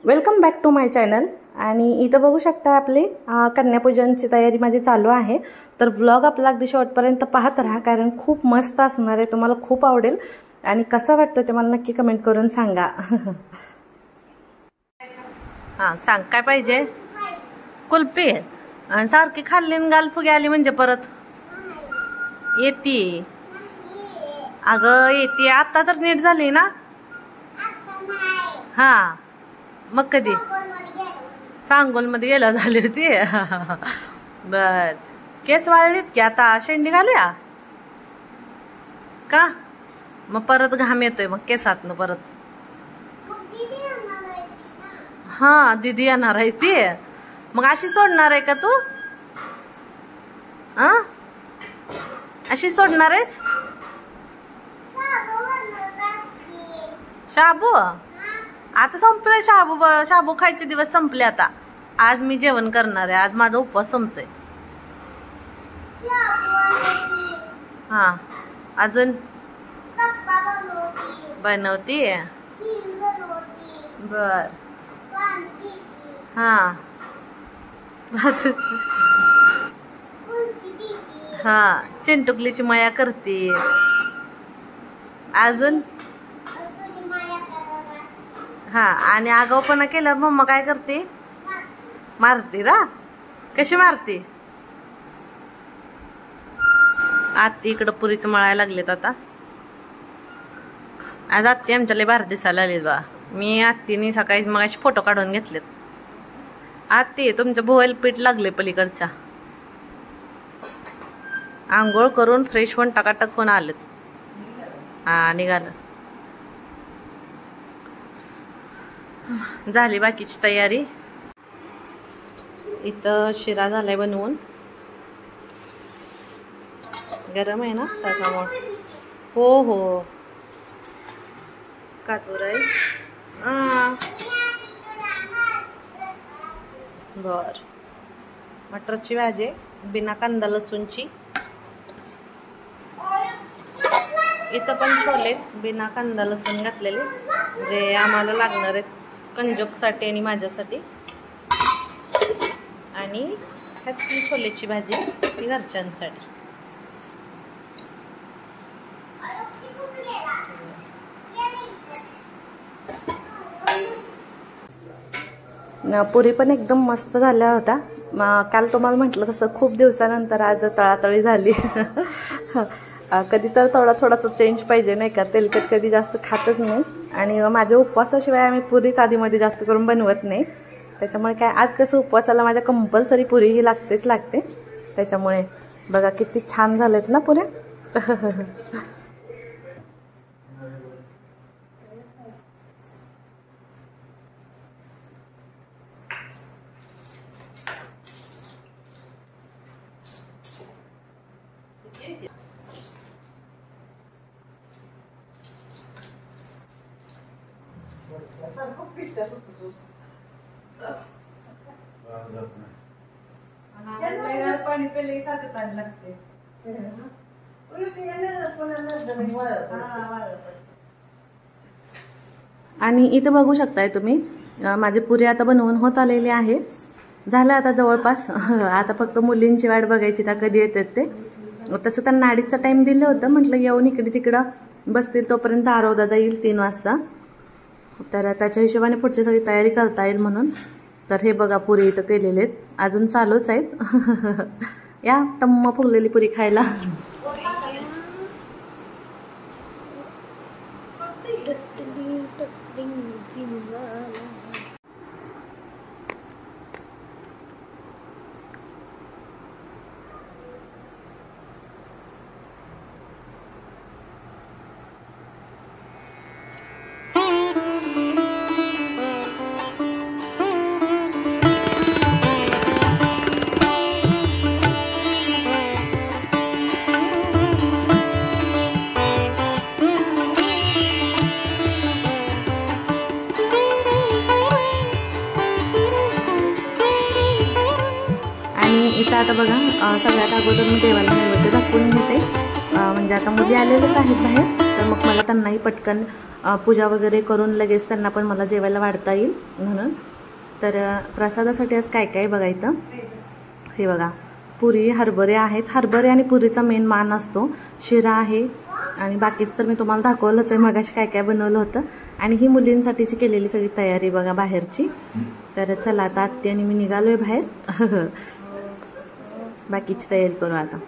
Welcome back to my channel. आणि इथं बघू शकता आपली कन्यापूजनची तयारी माझी चालू आहे। तर व्लॉग आपला अगदी शेवटपर्यंत पाहत राहा, कारण खूप मस्त असणार आहे, तुम्हाला खूप आवडेल। आणि कसं वाटतं ते मला नक्की कमेंट करून सांगा। हां सांग काय पाहिजे? कुल्फी सारखी खाल्ली न गाल फुगे आली म्हणजे परत येते। अगं येते आता तर नीट झाली ना। हां मग कधी? सांगोलमध्ये गेला झाली होती। बर केस वाळलीत की आता शेंडी घालूया का? मग परत घाम येतोय मग केसातनं परत। हा दीदी येणार आहे ती, मग अशी सोडणार आहे का तू? अशी सोडणार आहेस? शाबू आता संपले, शाबू खायचे दिवस संपले आता। आज मी जेवण करणार आहे, आज माझा उपवास संपतोय। हा अजून बनवती बर। हा हा चिंटुकलीची माया करते। अजून हा आणि आगाऊपणा केल्यावर मम्मा काय करते? मारते ना? कशी मारते? आत्ती इकडं पुरीचं मळायला लागलेत आता। आज आत्ती आमच्या लय भारी दिसायला लागलीत बा। मी आत्तीने सकाळी मगाशी फोटो काढून घेतलेत। आत्ती तुमचं भोवल पीठ लागले पलीकडच्या। आंघोळ करून फ्रेश होऊन टकाटक होऊन आलेत। हा निघालं। झाली बाकीची तयारी। इथं शिरा झालाय बनवून, गरम आहे ना त्याच्यामुळे। हो हो काजू राईस बर। मटरची भाजी बिना कांदा लसूणची। इथं पण छोले बिना कांदा लसूण घातलेले, जे आम्हाला लागणार आहेत कंजूकसाठी आणि माझ्यासाठी। आणि ह्यातली छोलेची भाजी ती घरच्यांसाठी। पुरी पण एकदम मस्त झाल्या होत्या। काल तुम्हाला म्हटलं तसं खूप दिवसानंतर आज तळातळी झाली। कधी तर थोडासा चेंज पाहिजे नाही का, तेलकट कधी जास्त खातच नाही। आणि माझ्या उपवासाशिवाय आम्ही पुरीच आधीमध्ये जास्त करून बनवत नाही। त्याच्यामुळे काय आज कसं उपवासाला माझ्या कंपल्सरी पुरी ही लागतेच लागते। त्याच्यामुळे बघा किती छान झालेत ना पुऱ्या। पाणी पेले सारखं ताण लागते। आणि इथे बघू शकताय तुम्ही माझी पुरी आता बनवून होत आलेली आहे। झालं आता जवळपास। आता फक्त मुलींची वाट बघायची त्या कधी येतात ते। तसं त्यांना 2:30चा टाइम दिलं होतं, म्हटलं येऊन इकडे तिकडं बसतील तोपर्यंत आरव दादा येईल 3 वाजता। तर त्याच्या हिशोबाने पुढची सगळी तयारी करता येईल म्हणून। तर हे बघा पुरी इथं केलेले आहेत, अजून चालूच आहेत। या टम्म फुगलेली पुरी खायला। इथं आता बघा सगळ्यात अगोदर मी देवाला नैवेद्य दाखवून घेते। म्हणजे आता मुली आलेलेच आहेत बाहेर, तर मग मला त्यांनाही पटकन पूजा वगैरे करून लगेच त्यांना पण मला जेवायला वाढता येईल म्हणून. तर प्रसादासाठी आज काय काय बघायचं. हे बघा, पुरी हरभरे आहेत. हरभरे आणि पुरीचा मेन मान असतो. शिरा आहे आणि बाकीच तर मी तुम्हाला दाखवलंच आहे मगाशी काय काय बनवलं होतं. आणि ही मुलींसाठीची केलेली सगळी तयारी बघा बाहेरची. तर चला आता आत्या आणि मी निघालोय बाहेर. बाकीची तयारी करू आता.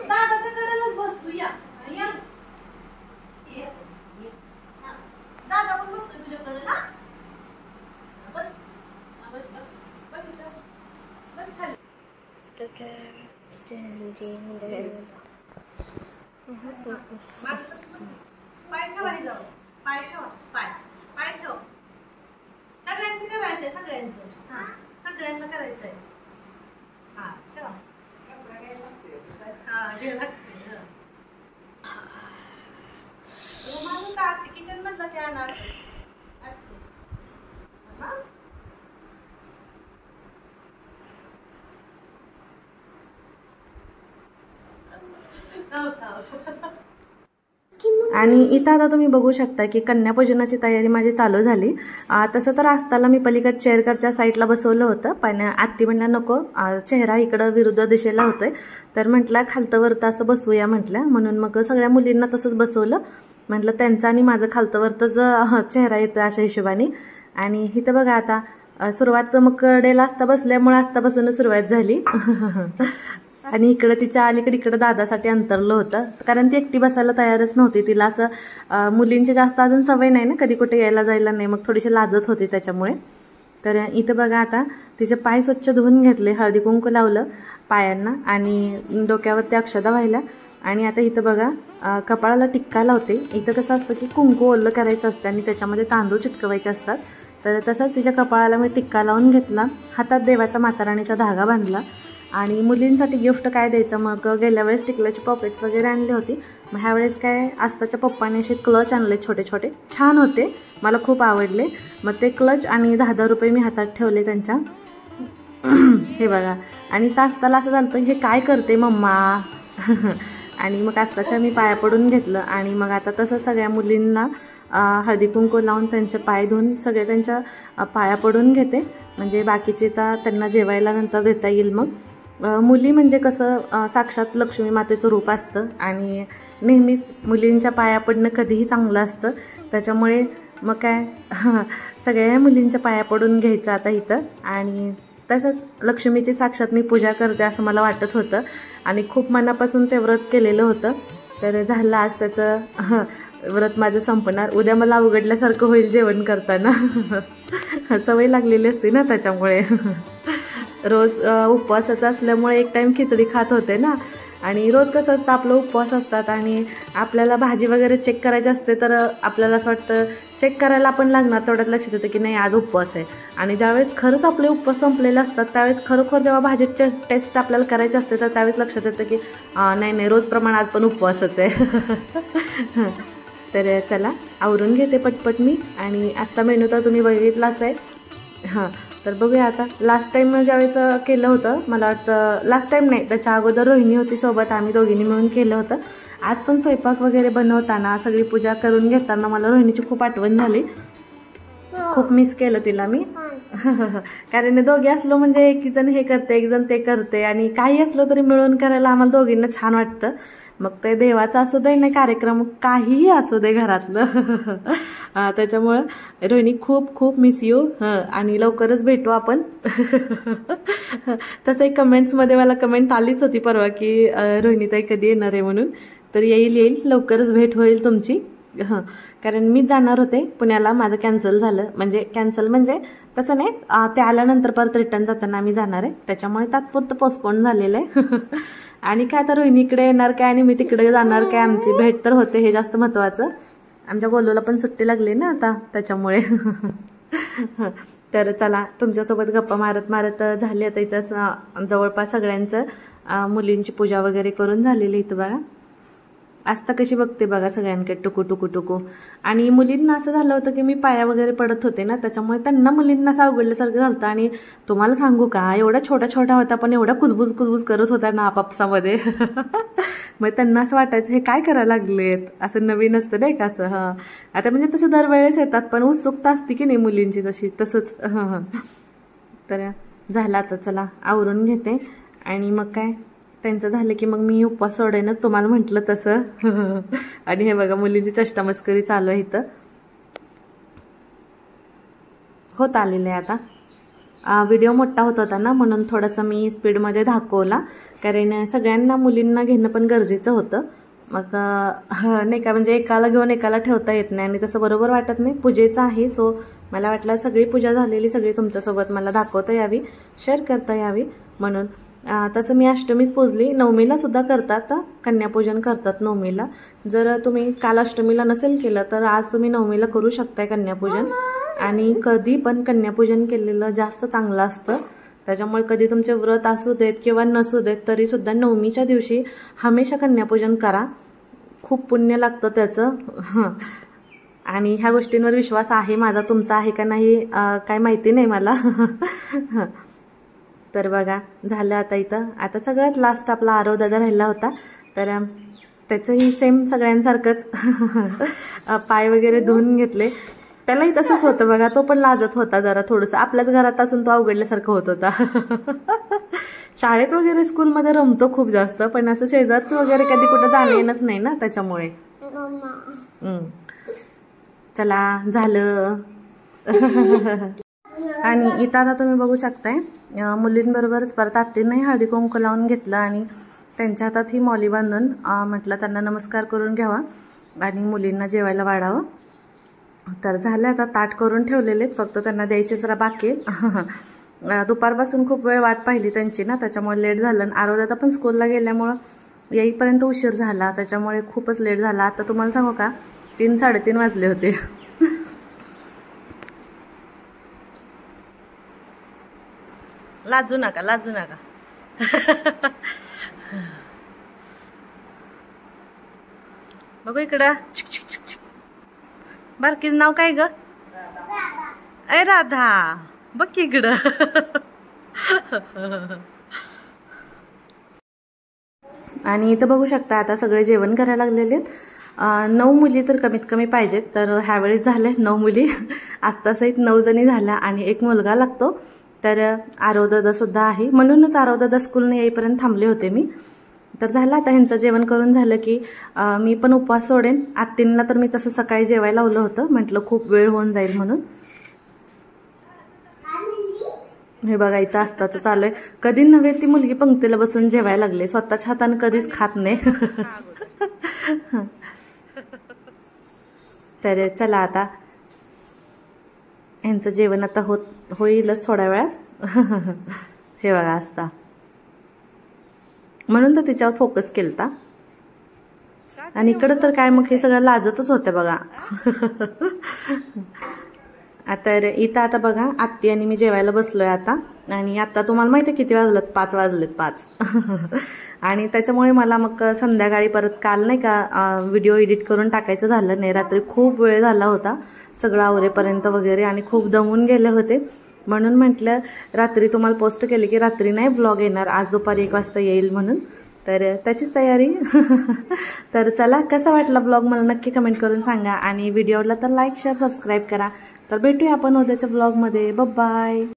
दादाच्या कडेलाच बसतो. या दादा पण बसतोय तुझ्याकडे ना. बस बस बस बस खाली. पाय ठेवा ह्याच्यावर. पाय ठेवा. पाय पाय ठेव. सगळ्यांचं करायचंय. सगळ्यांचं. हा सगळ्यांना करायचंय. हा ठेवा. हा घे लागते. रुमाल का किचन मधलं काय आणणार. आणि इथं आता तुम्ही बघू शकता की कन्यापूजनाची तयारी माझी चालू झाली. तसं तर आस्ताला मी पलीकड चेअरकडच्या साईडला बसवलं होतं, पण आत्ती म्हणल्या नको, चेहरा इकडं विरुद्ध दिशेला होतोय, तर म्हटलं खालतं वरतं असं बसवूया म्हटलं. म्हणून मग सगळ्या मुलींना तसंच बसवलं. म्हटलं त्यांचा आणि माझं खालतं वरतं चेहरा येतोय अशा हिशोबाने. आणि इथं बघा आता सुरुवात मग कडेला आस्ता बसल्यामुळे आस्ता बसून सुरुवात झाली. आणि इकडं तिच्या अलीकडे इकडं दादासाठी अंतरलं होतं, कारण ती एकटी बसायला तयारच नव्हती. तिला असं मुलींची जास्त अजून सवय नाही ना, कधी कुठे यायला जायला नाही, मग थोडीशी लाजत होती त्याच्यामुळे. तर इथं बघा आता तिचे पाय स्वच्छ धुवून घेतले, हळदी कुंकू लावलं पायांना आणि डोक्यावरती अक्षदा व्हायला. आणि आता इथं बघा कपाळाला टिक्का लावते. इथं कसं असतं की कुंकू ओलं करायचं असतं आणि त्याच्यामध्ये तांदूळ चिटकवायचे असतात. तर तसंच तिच्या कपाळाला मी टिक्का लावून घेतला, हातात देवाचा माताराणीचा धागा बांधला. आणि मुलींसाठी गिफ्ट काय द्यायचं, मग गेल्या वेळेस टिकल्याची पॉकेट्स वगैरे आणली होती. मग ह्यावेळेस काय आस्ताच्या पप्पाने असे क्लच आणले छोटे छोटे, छान होते, मला खूप आवडले. मग ते क्लच आणि 10-10 रुपये मी हातात ठेवले त्यांच्या. हे बघा. आणि आस्ताला असं झालं हे काय करते मम्मा. आणि मग आस्ताच्या मी पाया पडून घेतलं. आणि मग आता तसं सगळ्या मुलींना हळदी कुंकू लावून त्यांचे पाय धुवून सगळे त्यांच्या पाया पडून घेते, म्हणजे बाकीचे तर त्यांना जेवायला नंतर देता येईल. मग मुली म्हणजे कसं साक्षात लक्ष्मी मातेचं रूप असतं आणि नेहमीच मुलींच्या पाया पडणं कधीही चांगलं असतं. त्याच्यामुळे मग काय सगळ्या मुलींच्या पाया पडून घ्यायचं आता इथं. आणि तसंच लक्ष्मीची साक्षात मी पूजा करते असं मला वाटत होतं आणि खूप मनापासून ते व्रत केलेलं होतं. तर झालं आज त्याचं व्रत माझं संपणार. उद्या मला उघडल्यासारखं होईल जेवण करताना. सवय लागलेली असते ना त्याच्यामुळे. रोज उपवासाचं असल्यामुळे एक टाईम खिचडी खात होते ना. आणि रोज कसं असतं आपलं उपवास असतात आणि आपल्याला भाजी वगैरे चेक करायची असते, तर आपल्याला असं वाटतं चेक करायला आपण लागणार, तेवढ्यात लक्षात येतं की नाही आज उपवास आहे. आणि ज्यावेळेस खरंच आपले उपवास संपलेले असतात त्यावेळेस खरोखर जेव्हा भाजीची टेस्ट आपल्याला करायची असते तर त्यावेळेस लक्षात येतं की नाही रोजप्रमाणे आज पण उपवासच आहे. तर चला आवरून घेते पटपट मी. आणि आजचा मेनू तर तुम्ही बघितलाच आहे. हां, तर बघूया आता. लास्ट टाईम ज्यावेळेस केलं होतं, मला वाटतं लास्ट टाईम नाही त्याच्या अगोदर रोहिणी होती सोबत, आम्ही दोघींनी मिळून केलं होतं. आज पण स्वयंपाक वगैरे बनवताना सगळी पूजा करून घेताना मला रोहिणीची खूप आठवण झाली. खूप मिस केलं तिला मी. कारण दोघे असलो म्हणजे एक जण हे करते एक जण ते करते, आणि काही असलं तरी मिळून करायला आम्हाला दोघींना छान वाटतं. मग ते देवाचा असू दे नाही कार्यक्रम काहीही असू दे घरातलं. त्याच्यामुळं रोहिणी खूप खूप मिस यू. आणि लवकरच भेटू आपण. तसं एक कमेंट्समध्ये मला कमेंट आलीच होती परवा की रोहिणीताई कधी येणार आहे म्हणून. तर येईल लवकरच भेट होईल तुमची. कारण मीच जाणार होते पुण्याला, माझं कॅन्सल झालं. म्हणजे तसं नाही, ते आल्यानंतर परत रिटर्न जाताना आम्ही जाणार आहे, त्याच्यामुळे तात्पुरतं पोस्टपोन झालेलं आहे. आणि काय आता रोहिणी इकडे येणार काय आणि मी तिकडे जाणार काय, आमची भेट तर होते हे जास्त महत्त्वाचं. आमच्या गोलूला पण सुट्टी लागली ना आता त्याच्यामुळे. तर चला तुमच्यासोबत गप्पा मारत झाली आता इथं जवळपास सगळ्यांचं मुलींची पूजा वगैरे करून झालेली इथं बघा. आस्था कशी बघते बघा सगळ्यांकडे टुकू टुकू टुकू. आणि मुलींना असं झालं होतं की मी पाया वगैरे पडत होते ना, त्याच्यामुळे त्यांना मुलींना असं अवघडल्यासारखं झालं. आणि तुम्हाला सांगू का, एवढा छोटा छोटा होता पण एवढा कुजबुज कुजबुज करत होता ना आपापसामध्ये. मग त्यांना असं वाटायचं हे काय करायला लागलेत, असं नवीन असतं नाही का असं. हां, आता म्हणजे तसं दरवेळेस येतात पण उत्सुकता असते की नाही मुलींची तशी, तसंच. तर झालं आता, चला आवरून घेते आणि मग काय त्यांचं झालं की मग मी उपवास सोडेनच, तुम्हाला म्हटलं तसं. आणि हे बघा मुलींची चष्टामस्करी चालू आहे इथं. होत आलेलं आहे आता. व्हिडिओ मोठा होत होता ना, म्हणून थोडंसं मी स्पीडमध्ये दाखवला, कारण सगळ्यांना मुलींना घेणं पण गरजेचं होतं. मग नाही का, म्हणजे एकाला घेऊन एकाला ठेवता येत नाही आणि तसं बरोबर वाटत नाही. पूजेचं आहे, सो मला वाटलं सगळी पूजा झालेली सगळी तुमच्यासोबत मला दाखवता यावी, शेअर करता यावी म्हणून. तसं मी अष्टमीच पूजली. नवमीला सुद्धा करतात, कन्यापूजन करतात नवमीला. जर तुम्ही काल अष्टमीला नसेल केलं तर आज तुम्ही नवमीला करू शकताय कन्यापूजन. आणि कधी पण कन्यापूजन केलेलं जास्त चांगलं असतं. त्याच्यामुळे कधी तुमचे व्रत असू देत किंवा नसू देत तरी सुद्धा नवमीच्या दिवशी हमेशा कन्यापूजन करा, खूप पुण्य लागतं त्याचं. आणि ह्या गोष्टींवर विश्वास आहे माझा, तुमचा आहे का नाही काय माहिती नाही मला. तर बघा झालं आता इथं. आता सगळ्यात लास्ट आपला आरव दादा राहिला होता, तर त्याचंही सेम सगळ्यांसारखंच पाय वगैरे धुवून घेतले. त्यालाही तसंच होतं बघा, तो पण लाजत होता जरा थोडंसं. आपल्याच घरात असून तो अवघडल्यासारखं होत होता. शाळेत वगैरे स्कूलमध्ये रमतो खूप जास्त, पण असं शेजारचं वगैरे कधी कुठं जाणं येणंच नाही ना, त्याच्यामुळे. चला झालं. आणि इथं आता तुम्ही बघू शकताय मुलींबरोबरच परत आत्तींनाही हळदी कुंकू लावून घेतलं आणि त्यांच्या हातात ही मॉली बांधून म्हटलं त्यांना नमस्कार करून घ्यावा आणि मुलींना जेवायला वाढावं. तर झालं आता, ताट करून ठेवलेले, फक्त त्यांना द्यायचे जरा बाकी. दुपारपासून खूप वेळ वाट पाहिली त्यांची ना, त्याच्यामुळे लेट झालं. आरोदाता पण स्कूलला गेल्यामुळं येईपर्यंत उशीर झाला, त्याच्यामुळे खूपच लेट झाला. आता तुम्हाला सांगू का, 3-3:30 वाजले होते. लाजू नका, लाजू नका. बघू इकडं, बारकीचं नाव काय ग? ए राधा, बघ इकडं. आणि इथं बघू शकता आता सगळे जेवण करायला लागलेले आहेत. 9 मुली तर कमीत कमी पाहिजेत, तर ह्यावेळेस झाले 9 मुली. आत्तासहित 9 जणी झाल्या आणि एक मुलगा लागतो. तर आरवदादा सुद्धा आहे, म्हणूनच आरवदादा स्कूलने येईपर्यंत थांबले होते मी. तर झालं आता ह्यांचं जेवण करून झालं की मी पण उपवास सोडेन. आत्तींना तर मी तसं सकाळी जेवायला लावलं होतं, म्हटलं खूप वेळ होऊन जाईल म्हणून. हे बघा इथं असताचं चालू आहे. कधी नव्हे ती मुलगी पंक्तीला बसून जेवायला लागले, स्वतःच्या हाताने कधीच खात नाही. तर चला आता ह्यांचं जेवण आता होईलच थोड्या वेळात. हे बघा असता, म्हणून तर तिच्यावर फोकस केलता. आणि इकडं तर काय मग हे सगळं लाजतच होतं बघा. तर इथं आता बघा आत्ती आणि मी जेवायला बसलोय आता. आणि आता तुम्हाला माहिती आहे किती वाजलेत? 5 वाजलेत, 5. आणि त्याच्यामुळे मला मग संध्याकाळी परत काल नाही का व्हिडिओ एडिट करून टाकायचं झालं नाही. रात्री खूप वेळ झाला होता सगळं आवरेपर्यंत वगैरे आणि खूप दमून गेले होते, म्हणून म्हटलं रात्री तुम्हाला पोस्ट केले की रात्री नाही ब्लॉग येणार, आज दुपारी 1 वाजता येईल म्हणून. तर त्याचीच तयारी. तर चला, कसा वाटला ब्लॉग मला नक्की कमेंट करून सांगा आणि व्हिडिओला तर लाईक शेअर सबस्क्राईब करा. तर भेटूया आपण उद्याच्या ब्लॉगमध्ये. बाय.